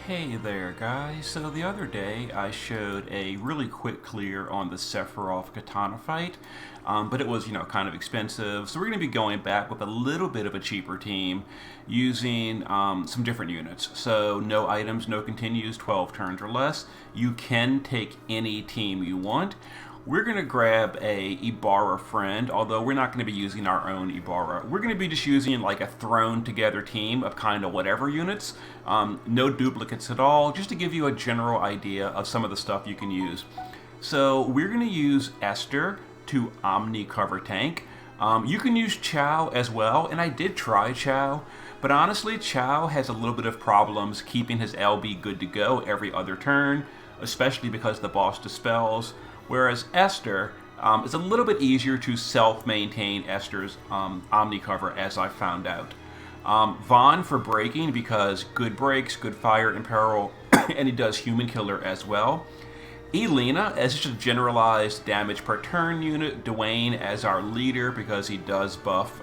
Hey there guys, so the other day I showed a really quick clear on the Sephiroth Katana fight, but it was, kind of expensive, so we're going to be going back with a little bit of a cheaper team using some different units. So no items, no continues, 12 turns or less. You can take any team you want. We're going to grab a Ibarra friend, although we're not going to be using our own Ibarra. We're going to be just using like a thrown together team of kind of whatever units. No duplicates at all, just to give you a general idea of some of the stuff you can use. So we're going to use Esther to omnicover tank. You can use Chow as well, and I did try Chow, but honestly Chow has a little bit of problems keeping his LB good to go every other turn, especially because the boss dispels. Whereas Esther is a little bit easier to self-maintain Esther's omnicover, as I found out. Vaughn for breaking, because good breaks, good fire in Peril, and he does human killer as well. Elena as just a generalized damage per turn unit. Dwayne as our leader because he does buff,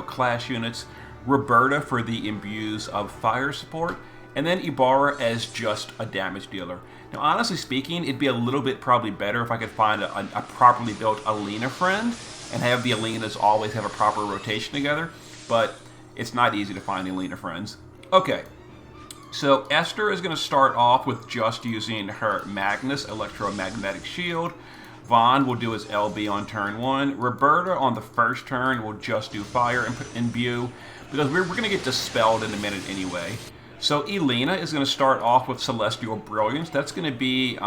clash units. Roberta for the imbues of fire support. And then Ibarra as just a damage dealer. Now, honestly speaking, it'd be a little bit probably better if I could find a properly built Elena friend and have the Elenas always have a proper rotation together, but it's not easy to find Elena friends. Okay, so Esther is going to start off with just using her Magnus electromagnetic shield. Vaughn will do his LB on turn 1. Roberta on the first turn will just do fire and imbue, because we're going to get dispelled in a minute anyway. So Elena is going to start off with Celestial Brilliance. That's going to be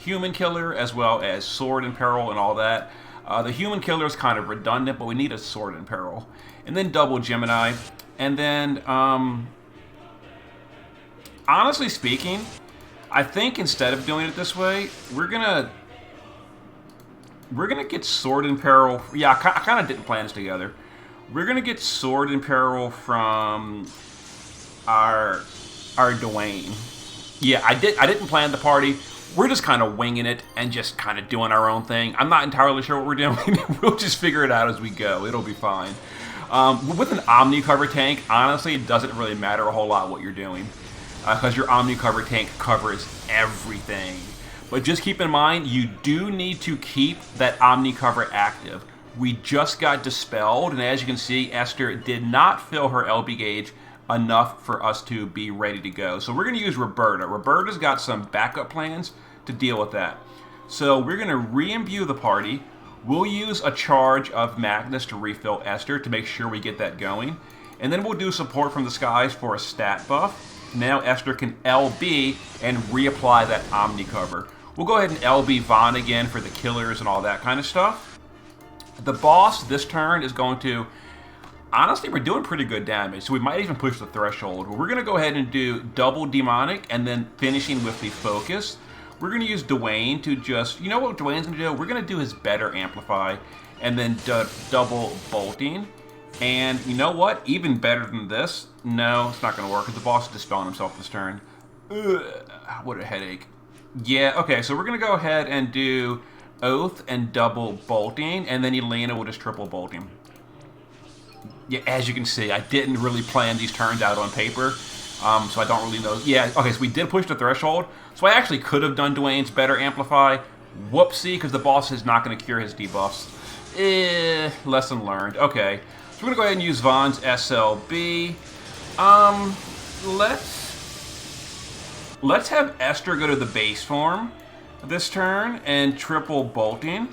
Human Killer as well as Sword in Peril and all that. The Human Killer is kind of redundant, but we need a Sword in Peril. And then double Gemini. And then, honestly speaking, I think instead of doing it this way, we're gonna get Sword in Peril. Yeah, I kind of didn't plan this together. We're gonna get Sword in Peril from our Dwayne. Yeah, I didn't plan the party. We're just kind of winging it and just kind of doing our own thing. I'm not entirely sure what we're doing. We'll just figure it out as we go. It'll be fine. With an omnicover tank, honestly, it doesn't really matter a whole lot what you're doing, because your omnicover tank covers everything. But just keep in mind, you do need to keep that omnicover active. We just got dispelled, and as you can see, Esther did not fill her LB gauge enough for us to be ready to go. So we're going to use Roberta. Roberta's got some backup plans to deal with that. So we're going to re-imbue the party. We'll use a charge of Magnus to refill Esther to make sure we get that going. And then we'll do support from the skies for a stat buff. Now Esther can LB and reapply that omnicover. We'll go ahead and LB Vaughn again for the killers and all that kind of stuff. The boss this turn is going to... Honestly, we're doing pretty good damage, so we might even push the threshold. We're going to go ahead and do double demonic and then finishing with the focus. We're going to use Dwayne to just... You know what Dwayne's going to do? We're going to do his better amplify and then double bolting. And you know what? Even better than this. No, it's not going to work because the boss is dispelling himself this turn. Ugh, what a headache. Yeah, okay, so we're going to go ahead and do Oath and double bolting, and then Elena will just triple bolting. Yeah, as you can see, I didn't really plan these turns out on paper, so I don't really know. Yeah, okay, so we did push the threshold, so I actually could have done Dwayne's better amplify. Whoopsie, because the boss is not going to cure his debuffs. Lesson learned. Okay, so we're going to go ahead and use Vaughn's SLB. Let's have Esther go to the base form this turn and triple bolting.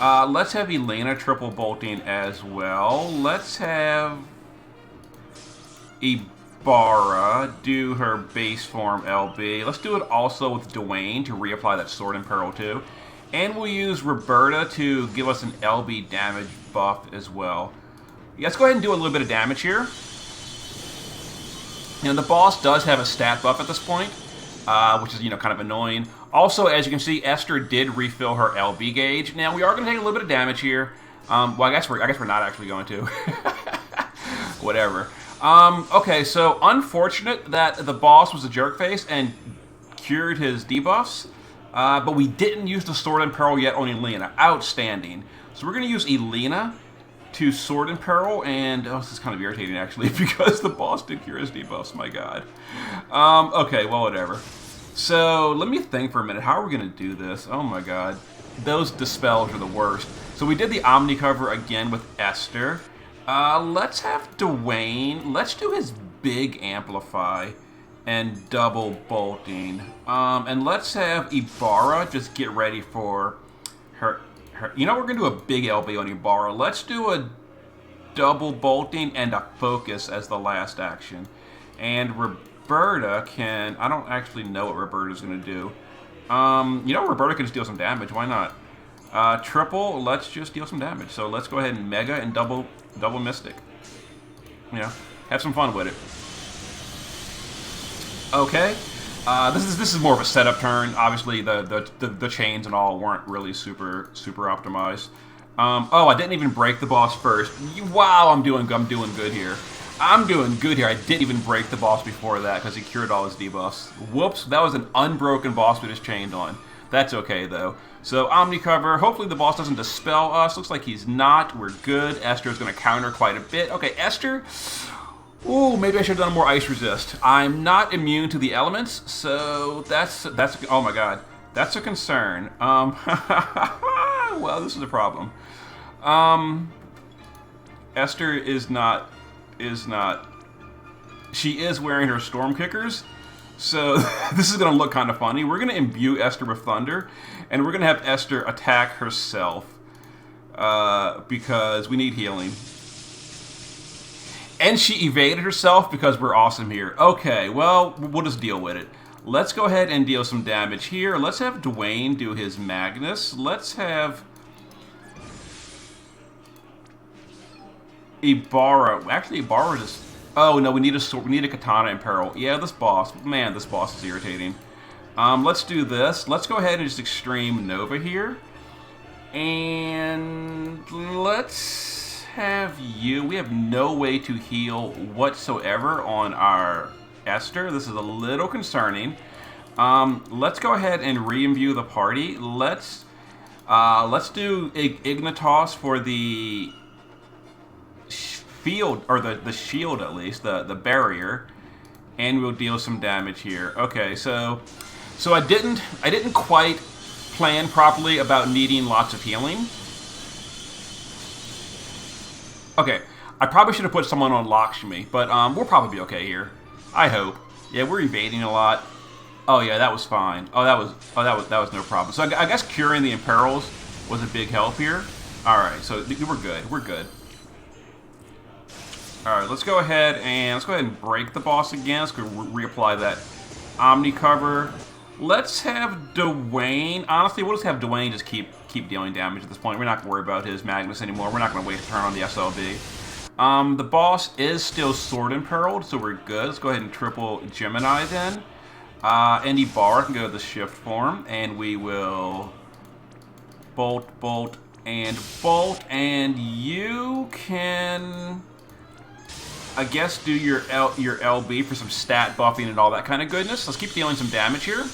Let's have Elena triple bolting as well. Let's have Ibarra do her base form LB. Let's do it also with Dwayne to reapply that Sword in Peril too. And we'll use Roberta to give us an LB damage buff as well. Yeah, let's go ahead and do a little bit of damage here. And the boss does have a stat buff at this point, which is, kind of annoying. Also, as you can see, Esther did refill her LB gauge. Now, we are going to take a little bit of damage here. Well, I guess we're not actually going to. Whatever. Okay, so unfortunate that the boss was a jerkface and cured his debuffs. But we didn't use the Sword in Peril yet on Elena. Outstanding. So we're going to use Elena to Sword in Peril, and oh, this is kind of irritating actually because the boss did cure his debuffs. My God. Okay, well, whatever. So let me think for a minute. How are we gonna do this? Oh my God, those dispels are the worst. So we did the omnicover again with Esther. Let's have Dwayne. Let's do his big amplify and double bolting. And let's have Ibarra just get ready for her. You know, we're going to do a big LB on Ibarra. Let's do a double bolting and a focus as the last action. And Roberta can... I don't actually know what Roberta's going to do. You know, Roberta can just deal some damage. Why not? Triple, let's just deal some damage. So let's go ahead and Mega and double Mystic. You know, have some fun with it. Okay. This is more of a setup turn. Obviously, the chains and all weren't really super optimized. Oh, I didn't even break the boss first. Wow, I'm doing good here. I'm doing good here. I didn't even break the boss before that because he cured all his debuffs. Whoops, that was an unbroken boss with his chained on. That's okay though. So omnicover. Hopefully the boss doesn't dispel us. Looks like he's not. We're good. Esther's going to counter quite a bit. Okay, Esther. Ooh, maybe I should have done more ice resist. I'm not immune to the elements, so that's oh my God, that's a concern. Well, this is a problem. Esther is not. She is wearing her storm kickers, so this is gonna look kind of funny. We're gonna imbue Esther with thunder, and we're gonna have Esther attack herself because we need healing. And she evaded herself because we're awesome here. Okay, well, we'll just deal with it. Let's go ahead and deal some damage here. Let's have Dwayne do his Magnus. Let's have Ibarra. Actually, Ibarra just... Oh, no, we need a Katana in Peril. Yeah, this boss. Man, this boss is irritating. Let's do this. Let's go ahead and just Extreme Nova here. And let's... have you. We have no way to heal whatsoever on our Esther. This is a little concerning. Let's go ahead and re-imbue the party. Let's do Ignitos for the field, or the shield at least, the barrier, and we'll deal some damage here. Okay, so I didn't quite plan properly about needing lots of healing. Okay, I probably should have put someone on Lakshmi, but we'll probably be okay here. I hope. Yeah, we're evading a lot. Oh yeah, that was fine. That was no problem. So I guess curing the Imperils was a big help here. All right, so we're good. We're good. All right, let's go ahead and break the boss again. Let's go reapply that omnicover. Let's have Dwayne. Honestly, we'll just have Dwayne just keep dealing damage at this point. We're not going to worry about his Magnus anymore. We're not going to waste a turn on the SLB. The boss is still Sword Imperiled, so we're good. Let's go ahead and triple Gemini then. And Ibarra can go to the shift form, and we will bolt, and you can, I guess, do your LB for some stat buffing and all that kind of goodness. Let's keep dealing some damage here.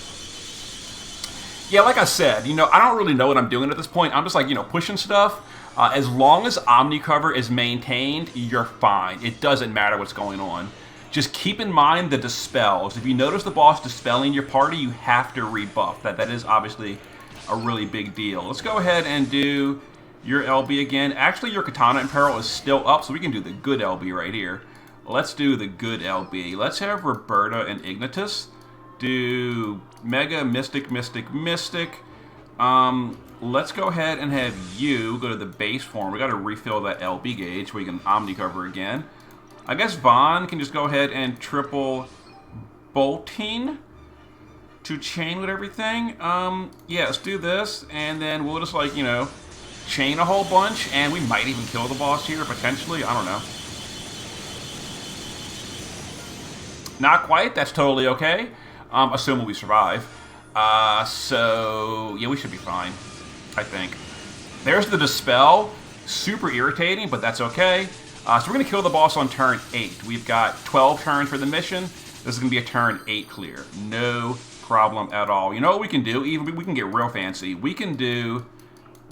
Yeah, like I said, I don't really know what I'm doing at this point. I'm just like, pushing stuff. As long as Omnicover is maintained, you're fine. It doesn't matter what's going on. Just keep in mind the dispels. If you notice the boss dispelling your party, you have to rebuff. That is obviously a really big deal. Let's go ahead and do your LB again. Actually, your Katana in Peril is still up, so we can do the good LB right here. Let's do the good LB. Let's have Roberta and Ignitus do Mega, Mystic. Let's go ahead and have you go to the base form. We got to refill that LB gauge so we can Omnicover again. I guess Vaughn can just go ahead and triple bolting to chain with everything. Yeah, let's do this, and then we'll just chain a whole bunch, and we might even kill the boss here potentially. I don't know. Not quite. That's totally okay. Assuming we survive. So, yeah, we should be fine, I think. There's the Dispel. Super irritating, but that's okay. So we're going to kill the boss on turn 8. We've got 12 turns for the mission. This is going to be a turn 8 clear. No problem at all. You know what we can do? Even we can get real fancy. We can do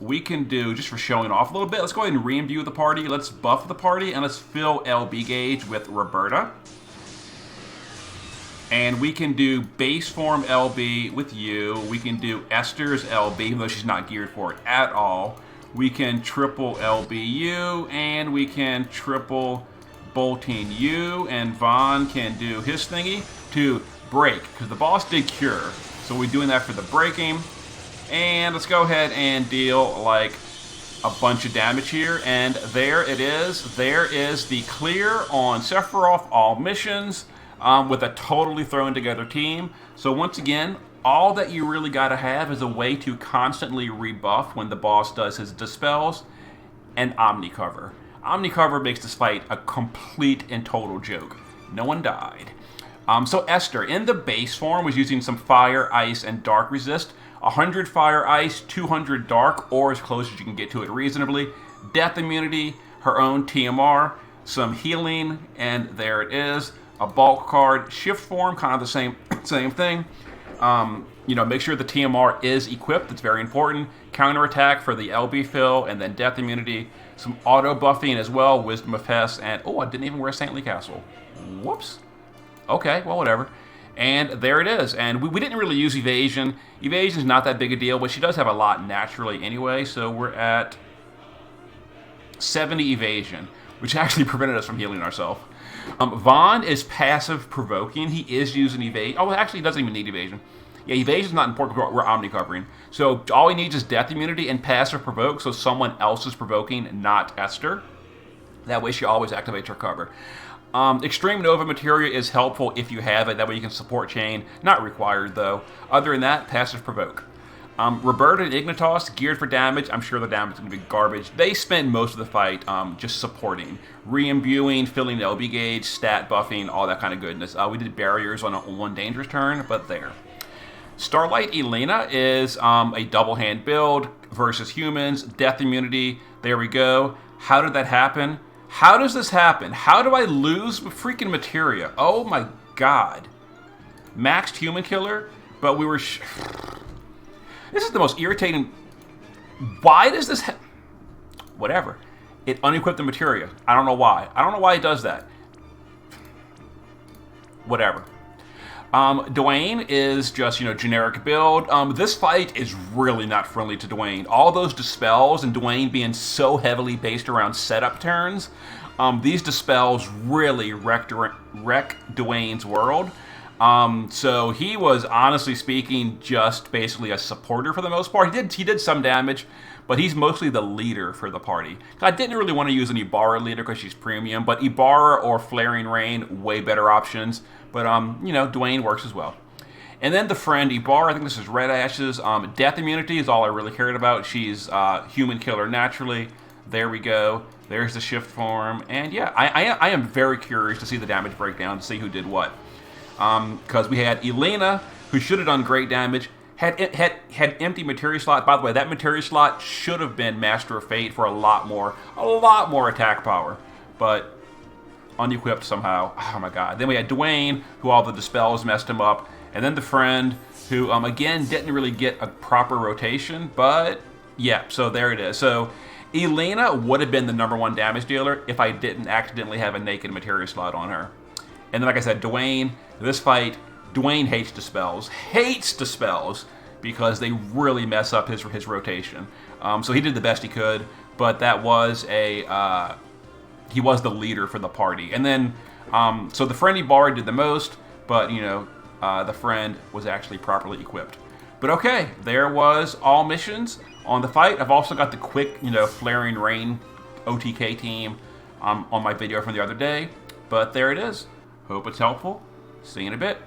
we can do, just for showing off a little bit, let's go ahead and re-imbue the party. Let's buff the party, and let's fill LB gauge with Roberta. And we can do base form LB with you. We can do Esther's LB, even though she's not geared for it at all. We can triple LBU, and we can triple bolting U, and Vaughn can do his thingy to break, because the boss did cure. So we're doing that for the breaking. And let's go ahead and deal like a bunch of damage here. And there it is. There is the clear on Sephiroth, all missions, with a totally thrown together team. So once again, all that you really got to have is a way to constantly rebuff when the boss does his dispels, and omnicover. Omnicover makes this fight a complete and total joke. No one died. So Esther, in the base form, was using some fire, ice, and dark resist. 100 fire, ice, 200 dark, or as close as you can get to it reasonably. Death immunity, her own TMR, some healing, and there it is. A bulk card, shift form, kind of the same thing. Make sure the TMR is equipped. It's very important. Counterattack for the LB fill, and then death immunity. Some auto buffing as well. Wisdom of Hess, and I didn't even wear Saintly Castle. Whoops. Okay, well, whatever. And there it is. And we didn't really use evasion. Evasion is not that big a deal, but she does have a lot naturally anyway. So we're at 70 evasion, which actually prevented us from healing ourselves. Vaughn is passive provoking. He is using evasion. Oh, actually, he doesn't even need evasion. Yeah, evasion is not important because we're omni-covering. So all he needs is death immunity and passive provoke, so someone else is provoking, not Esther. That way she always activates her cover. Extreme Nova materia is helpful if you have it. That way you can support chain. Not required, though. Other than that, passive provoke. Roberta and Ignitos, geared for damage. I'm sure the damage is going to be garbage. They spend most of the fight just supporting. Re-imbuing, filling the LB gauge, stat buffing, all that kind of goodness. We did barriers on one dangerous turn, but there. Starlight Elena is a double hand build versus humans. Death immunity. There we go. How did that happen? How does this happen? How do I lose freaking materia? Oh my god. Maxed human killer, but we were... This is the most irritating... Why does this... Whatever. It unequipped the materia. I don't know why. I don't know why it does that. Whatever. Dwayne is just, generic build. This fight is really not friendly to Dwayne. All those dispels and Dwayne being so heavily based around setup turns, these dispels really wreck Dwayne's world. So he was, honestly speaking, just basically a supporter for the most part. He did some damage, but he's mostly the leader for the party. I didn't really want to use an Ibarra leader because she's premium, but Ibarra or Flaring Rain, way better options. But, Dwayne works as well. And then the friend, Ibarra, I think this is Red Ashes. Death immunity is all I really cared about. She's human killer naturally. There we go. There's the shift form. And yeah, I am very curious to see the damage breakdown, to see who did what. Because we had Elena, who should have done great damage, had empty materia slot. By the way, that materia slot should have been Master of Fate for a lot more attack power. But unequipped somehow. Oh my god. Then we had Dwayne, who all the dispels messed him up. And then the friend, who, again, didn't really get a proper rotation. But, yeah, so there it is. So, Elena would have been the #1 damage dealer if I didn't accidentally have a naked materia slot on her. And then, like I said, Dwayne, this fight, Dwayne hates dispels, because they really mess up his rotation. So he did the best he could, but that was he was the leader for the party. And then, so the friendly bar did the most, but, the friend was actually properly equipped. But okay, there was all missions on the fight. I've also got the quick, Flaring Rain OTK team on my video from the other day. But there it is. Hope it's helpful. See you in a bit.